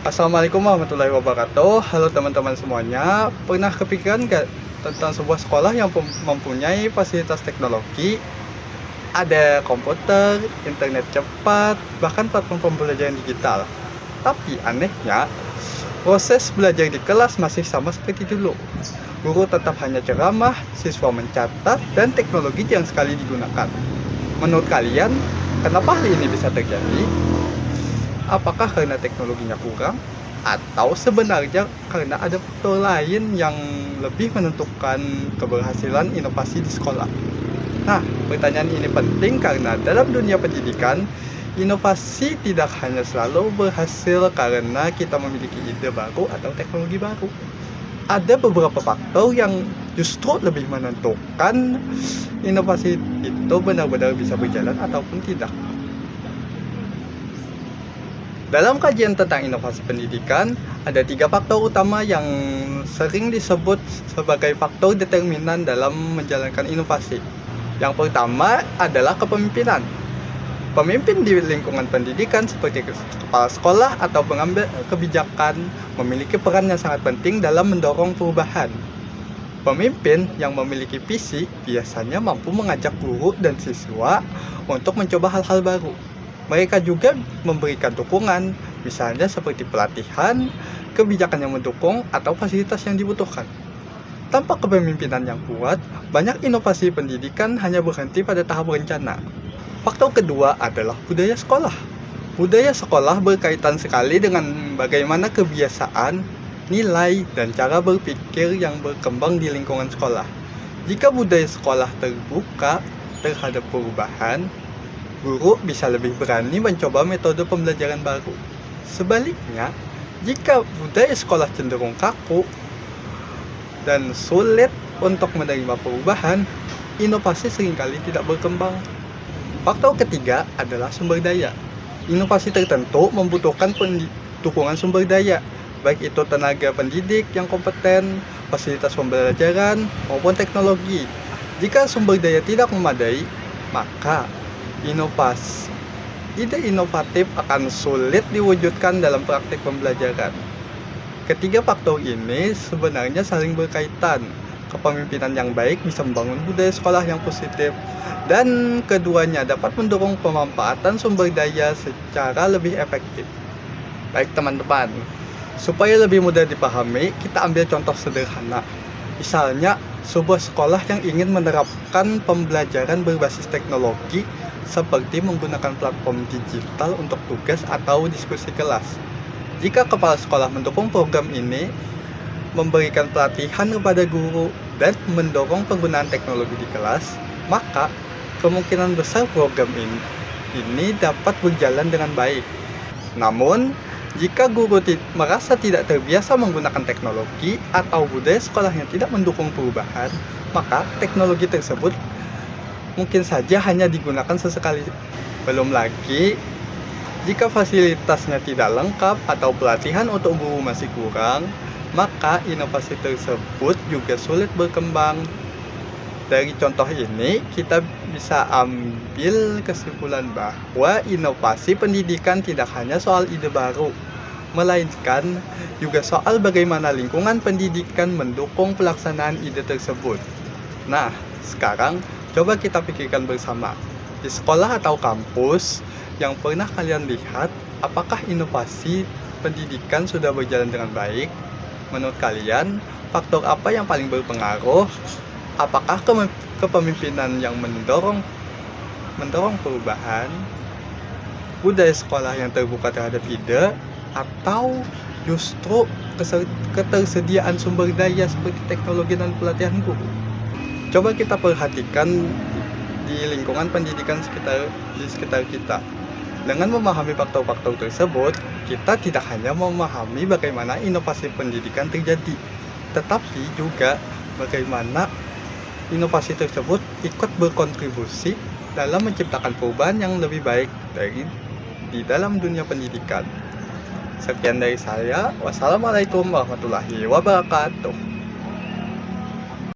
Assalamualaikum warahmatullahi wabarakatuh. Halo teman-teman semuanya. Pernah kepikiran gak tentang sebuah sekolah yang mempunyai fasilitas teknologi? Ada komputer, internet cepat, bahkan platform pembelajaran digital. Tapi anehnya, proses belajar di kelas masih sama seperti dulu. Guru tetap hanya ceramah, siswa mencatat, dan teknologi jarang sekali digunakan. Menurut kalian, kenapa hal ini bisa terjadi? Apakah karena teknologinya kurang, atau sebenarnya karena ada faktor lain yang lebih menentukan keberhasilan inovasi di sekolah? Nah, pertanyaan ini penting karena dalam dunia pendidikan, inovasi tidak hanya selalu berhasil karena kita memiliki ide baru atau teknologi baru. Ada beberapa faktor yang justru lebih menentukan inovasi itu benar-benar bisa berjalan ataupun tidak. Dalam kajian tentang inovasi pendidikan, ada 3 faktor utama yang sering disebut sebagai faktor determinan dalam menjalankan inovasi. Yang pertama adalah kepemimpinan. Pemimpin di lingkungan pendidikan seperti kepala sekolah atau pengambil kebijakan memiliki peran yang sangat penting dalam mendorong perubahan. Pemimpin yang memiliki visi biasanya mampu mengajak guru dan siswa untuk mencoba hal-hal baru. Mereka juga memberikan dukungan, misalnya seperti pelatihan, kebijakan yang mendukung, atau fasilitas yang dibutuhkan. Tanpa kepemimpinan yang kuat, banyak inovasi pendidikan hanya berhenti pada tahap rencana. Faktor kedua adalah budaya sekolah. Budaya sekolah berkaitan sekali dengan bagaimana kebiasaan, nilai, dan cara berpikir yang berkembang di lingkungan sekolah. Jika budaya sekolah terbuka terhadap perubahan, guru bisa lebih berani mencoba metode pembelajaran baru. Sebaliknya, jika budaya sekolah cenderung kaku dan sulit untuk menerima perubahan, inovasi seringkali tidak berkembang. Faktor ketiga adalah sumber daya. Inovasi tertentu membutuhkan dukungan sumber daya, baik itu tenaga pendidik yang kompeten, fasilitas pembelajaran, maupun teknologi. Jika sumber daya tidak memadai, maka ide inovatif akan sulit diwujudkan dalam praktik pembelajaran. Ketiga faktor ini sebenarnya saling berkaitan. Kepemimpinan yang baik bisa membangun budaya sekolah yang positif, dan keduanya dapat mendorong pemanfaatan sumber daya secara lebih efektif. Baik teman-teman, supaya lebih mudah dipahami, kita ambil contoh sederhana. Misalnya, sebuah sekolah yang ingin menerapkan pembelajaran berbasis teknologi seperti menggunakan platform digital untuk tugas atau diskusi kelas. Jika kepala sekolah mendukung program ini, memberikan pelatihan kepada guru, dan mendorong penggunaan teknologi di kelas, maka kemungkinan besar program ini dapat berjalan dengan baik. Namun, jika guru merasa tidak terbiasa menggunakan teknologi atau budaya sekolah yang tidak mendukung perubahan, maka teknologi tersebut mungkin saja hanya digunakan sesekali. Belum lagi, jika fasilitasnya tidak lengkap atau pelatihan untuk guru masih kurang, maka inovasi tersebut juga sulit berkembang. Dari contoh ini, kita bisa ambil kesimpulan bahwa inovasi pendidikan tidak hanya soal ide baru, melainkan juga soal bagaimana lingkungan pendidikan mendukung pelaksanaan ide tersebut. Nah, sekarang coba kita pikirkan bersama. Di sekolah atau kampus yang pernah kalian lihat, apakah inovasi pendidikan sudah berjalan dengan baik? Menurut kalian, faktor apa yang paling berpengaruh? Apakah kepemimpinan yang mendorong perubahan, budaya sekolah yang terbuka terhadap ide, atau justru ketersediaan sumber daya seperti teknologi dan pelatihan guru? Coba kita perhatikan di lingkungan pendidikan di sekitar kita. Dengan memahami faktor-faktor tersebut, kita tidak hanya memahami bagaimana inovasi pendidikan terjadi, tetapi juga bagaimana inovasi tersebut ikut berkontribusi dalam menciptakan perubahan yang lebih baik di dalam dunia pendidikan. Sekian dari saya. Wassalamualaikum warahmatullahi wabarakatuh.